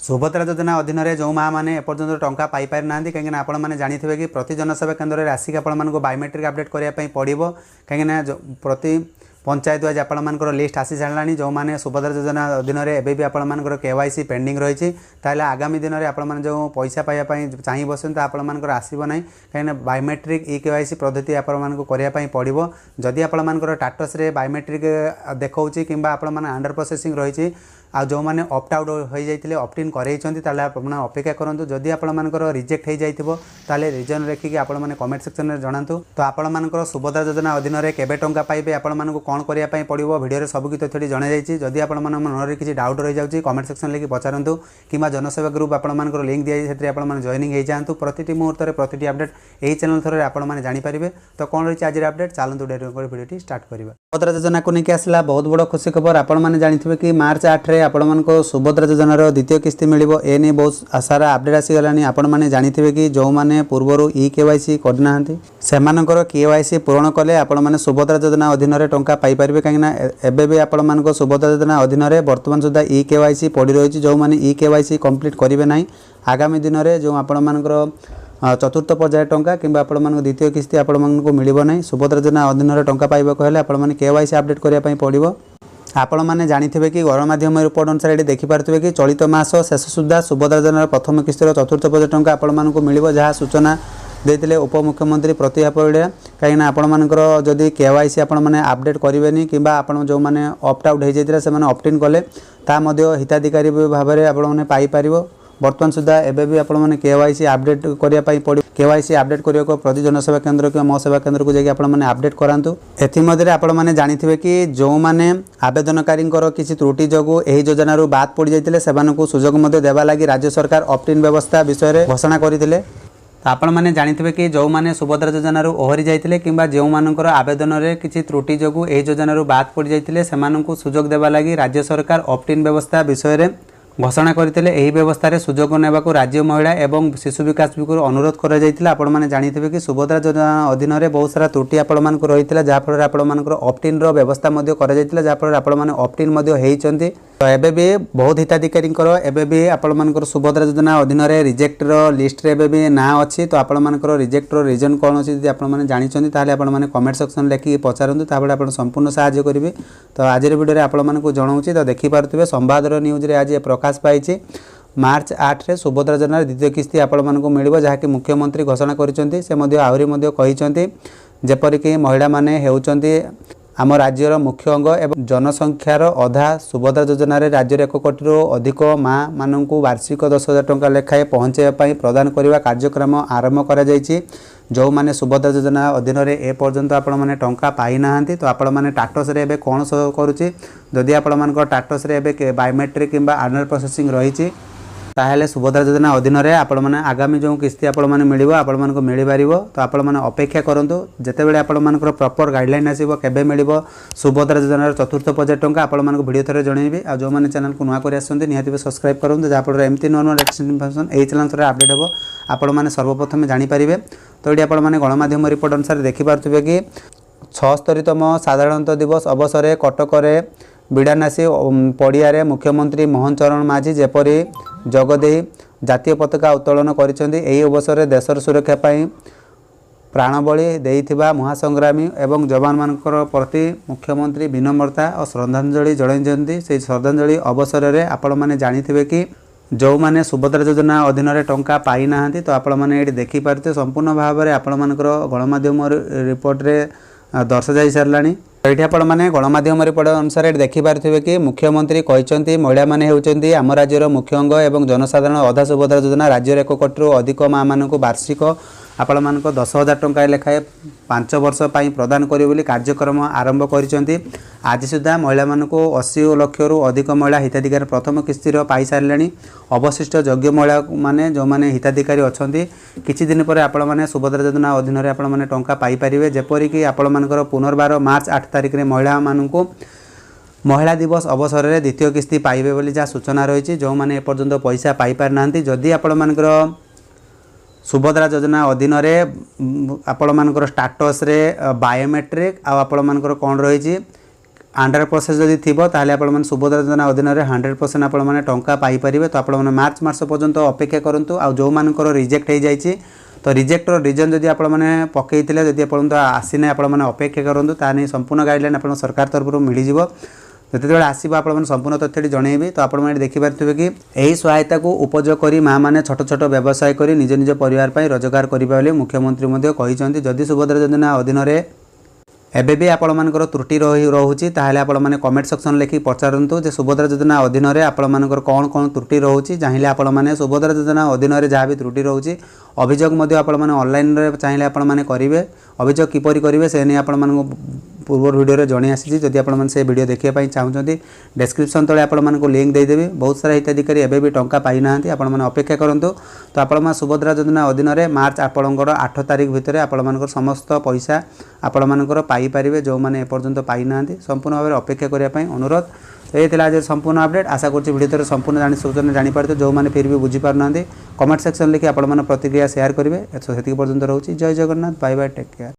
सुभद्रा योजना अधीन में जो माँ मैंने एपर्तंत टंका पाई पारि ना कहीं आपण मैंने जानिथे कि प्रति जनसेवा केन्द्र में आसिक आपण बायोमेट्रिक अपडेट करने पड़ो कहीं प्रति पंचायत वाइज आपर लिस्ट आसी सारा जो मैंने सुभद्रा योजना अधीन में एवं आपर केवाईसी पेंडिंग रही आगामी दिन में आपण जो पैसा पाइबापी चाह बसते तो आपर आसब ना कहीं बायोमेट्रिक ई केवाईसी पद्धति आपको पड़ो जदि आपर टाटस बायोमेट्रिक देखा कि आपण अंडर प्रोसेसिंग रही आ जो मैंने ऑप्ट आउट हो जाते ऑप्ट इन कर अपेक्षा करूँ जदि आपर रिजेक्ट हो जाए रिजन रखिकी आपने कमेंट सेक्शन में जनातु तो आपर सुभद्रा योजना अधीन में केवे टंका पाइबे आपको कौन करने पड़ो भिडियो सबकि तथ्य जन जदि आप मन किसी डाउट रही जाऊँगी कमेंट सेक्शन लेकिन पचारतु कि जनसेवा ग्रुप आपर लिंक दिखाई आप जॉइनिंग हो जातु प्रति मुहूर्त में प्रति अपडेट यही चैनल थ्रू आपने जानीपारे तो कौन रही आज अपडेट चलते भिडियो स्टार्ट करवा सुभद्रा योजना को लेकिन आसला बहुत बड़ खुशी खबर आपने जानी कि मार्च 8 रे आपण सुभद्रा योजनार द्वितीय किस्ती मिलिबो एने बहुत सारा अपडेट आसीगलानी आपण मैंने जानिथिबे कि जो माने पूर्वरु ई केवाईसी करना सेमानकर केवाईसी पूरण कले आपण माने सुभद्रा योजना अधीन में टंका पाई परिबे काहेना एबे भी आपण मानको सुभद्रा योजना अधीन में वर्तमान सुधा ई केवाईसी पड़ी रही जो माने ई केवाईसी कंप्लीट करिवे नाही आगामी दिन में जो आपण मानकर चतुर्थ पर्याय टंका कि द्वितीय किस्ती आपको मिलिबो नाही सुभद्रा योजना अधीन में टंका पाइबाक हेले आपण माने केवाईसी अपडेट करने पड़ो आपण मैंने जानिथे कि गणमाध्यम रिपोर्ट अनुसार ये देखिपे कि चलित मास शेष सुधा सुभद्रा योजनार प्रथम किस्तिर चतुर्थ पर्याय टंका आपको मिलिबो जहाँ सूचना देते उपमुख्यमंत्री प्रतिभा परिड़ा कहीं आपण जदि केवाईसी आपण मैंने अपडेट करेंगे कि जो मैंने ऑप्ट आउट हो जाते से ऑप्ट इन कले हिताधिकारी भाव में आपने पाइपर बर्तमान सुधा एबे भी आपण मैंने केवाईसी अपडेट करने पड़ो केवाईसी अपडेट करने को प्रति जनसेवा केन्द्र कि मो सेवा केन्द्र को जाकि आपने अपडेट करातु एमध्य आपने जानिथे कि जो मैंने आवेदनकारी किसी त्रुटि जो यही योजन बाद पड़ जाते सुजोग देवा लगी राज्य सरकार ऑप्ट इन व्यवस्था विषय में घोषणा करते आपण मैंने जानिथे कि जो मैंने सुभद्रा योजन ओहरी जाते कि जो मानकर आवेदन में किसी त्रुटि जो यही योजन बाद पड़ जाते सुजोग देवा लगी राज्य सरकार ऑप्ट इन व्यवस्था विषय में घोषणा करते यही व्यवस्था सुजोग नेबा राज्य महिला एवं शिशु विकास विभाग अनुरोध कर जानिथे कि सुभद्रा योजना अधीन में बहुत सारा त्रुटि आपको रही है जहाँफल आपर ऑप्ट इन व्यवस्था जहाँफल आपने ऑप्ट इन होती तो एबे भी बहुत हिताधिकारी एबे भी आपर सुभद्रा योजना अधीन में रिजेक्टर लिस्ट रे भी ना अच्छी तो आपर रिजेक्टर रिजन कौन अच्छी आपने जानते आपने कमेंट सेक्शन लिखिकी पचारतु तापर आप संपूर्ण साहाय्य करेंगे तो आज भिडियो आपको जनाऊँ तो देखिपे संवादर न्यूज रे आज प्रकाश पाई मार्च 8 रे सुभद्रा योजनार द्वितीय किस्ती आपको मिलिबो जहाँकि मुख्यमंत्री घोषणा करिसेंती जेपरिक महिला माने हेउचंती आम राज्यर मुख्य अंग एवं जनसंख्यार अधा सुभद्रा योजन राज्य 1 कोटी अधिक माँ मानू वार्षिक 10,000 टंका लेखाएं पहुँचाई प्रदान करने कार्यक्रम आरंभ कर जो मैंने सुभद्रा योजना अधीन में ए पर्यंत आपण मैंने टंका पाई ना तो आपण मैंने टाटस रे कौन शो करुच्ची जदि आपण टाटस रे बायोमेट्रिक किंबा अंडर प्रोसेसिंग रही ताहले सुभद्रा योजना अधीन में आपण मैंने आगामी जो किस्ती आपण मैंने मिलिबो आपण मानको मिल पारिबो तो आपण मैंने अपेक्षा करंतु जेतेबेले आपण मानकर प्रॉपर गाइडलाइन आसीबो केबे मिलिबो सुभद्रा योजनार चतुर्थ पर्याय टंका आपण मानको वीडियो थरे जणैबे आ जो माने चैनल को नुआ करि आसंते निहाती सब्सक्राइब करंतु जहाँ फल एमती नुआ नुआ लेटेस्ट इनफॉरमेशन एही चैनल थरे अपडेट हेबो आपण माने सर्वप्रथम जानि पारिबे तो ये आपण माने गणमाध्यम रिपोर्ट अनुसार देखि पारथुबे कि 76तम साधारणतंत्र दिवस अवसर कटक बिड़ानासी पड़िया मुख्यमंत्री मोहन चरण माझी जेपरी जगदे जातीय पताका उत्तोलन कर अवसर देशर सुरक्षा प्राणबली देइथिबा महासंग्रामी एवं जवान मानकर प्रति मुख्यमंत्री विनम्रता और श्रद्धांजलि जणाइछन्ति से श्रद्धांजलि अवसर में आपण माने जानिथिबे कि जो मैंने सुभद्रा योजना अधीन में टंका पाई ना तो आपण माने ये देखिपारे संपूर्ण भाव में आपण मानकर गणमाध्यम रिपोर्ट रे दर्शा जा सारानी ये आपण मैंने गणमाध्यम रिपोर्ट अनुसार देखिपारे कि मुख्यमंत्री कहते महिला माने हेउचंती आम राज्यर मुख्य अंग एवं जनसाधारण अधा सुभद्रा योजना राज्य 1 कोटी अधिक माँ मानक वार्षिक आपण मानक 10,000 टंका लेखाएं 5 वर्ष प्रदान करियो बोली कार्यक्रम आरंभ करिसेंती आज सुधा महिला मानक 80 लाख रु अधिक महिला हिताधिकारी प्रथम किस्तिर पाई सारे अवशिष्ट योग्य महिला माने जो माने हिताधिकारी अछंती किछि दिन पर आपण माने सुभद्रा योजना अधीन में आपण माने टंका पाई परिबे जेपरिक आपण मानकर पुनर्बार मार्च 8 तारिख रे महिला मानक महिला दिवस अवसर में द्वितीय किस्ती पाइबे बोली जहाँ सूचना रही जो मैंने एपर्यंत पैसा पाई पारि नांती जदि आपण मानकर सुभद्रा योजना अधीन में आपण मानकर स्टाटस रे बायोमेट्रिक आपण मानकर कौन रही अंडर प्रोसेस जदि थी ताहले आपण माने सुभद्रा योजना अधीन 100% आपण माने टंका पाई परिबे। तो आपण माने मार्च मास पर्यंत अपेक्षा करंतु। आ जो मानकर रिजेक्ट हो जाइछि तो रिजेक्टर रीजन जदि आपण माने पकेइथिले जदि आपण तो आसीने आपण माने अपेक्षा करंतु ताने संपूर्ण गाइडलाइन आपण सरकार तरफ मिल जिवो। जितेबाला आसो आप संपूर्ण तथ्य जनइबी। तो आपने देखिपारे कि यही सहायता को उपयोग कर माँ मैंने छोट छोट व्यवसाय कर निज निज परिवार रोजगार करें मुख्यमंत्री कहते। जदि सुभद्रा योजना अधीन एबे भी आपण मानकर त्रुटि रोचे ताहले आपण माने कमेंट सेक्शन लिखि पचारंतु जे सुभद्रा योजना अधीन आपण मानकर कौन कौन त्रुटि रोचे। चाहिए आपण माने सुभद्रा योजना अधीन जहाँ भी त्रुटि रोचे अभियोग मध्य आपण माने ऑनलाइन रे चाहिए आपण माने करिवे। अभियोग किपरि करिवे से नहीं आपण मानक पूर्व वीडियो जणी आसी। जदि आपण माने से वीडियो देखिया पई चाहुचंती डिस्क्रिप्शन तळे आपण मानक लिंक दे देबी। बहुत सारा हिताधिकारी एबे भी टंका पाई नाहंती आपण माने अपेक्षा करंतु। तो आपण मा सुभद्रा योजना अधीन मार्च आपणकर 8 तारिख भितर आपण मानकर समस्त पैसा आपण मानकर पाई परिबे। जो माने एपर्यंत पाई नाहंती संपूर्ण भाव अपेक्षा करिया पई अनुरोध। तो ये आज संपूर्ण अपडेट आशा करुँच वीडियो संपूर्ण सूचना जानीपारे। जो मैंने फिर भी बुझीपार ना कमेंट सेक्शन लिखि आपण प्रतिक्रिया शेयर करेंगे। से पर्यंत रोचे। जय Jagannath. Bye bye. Take care.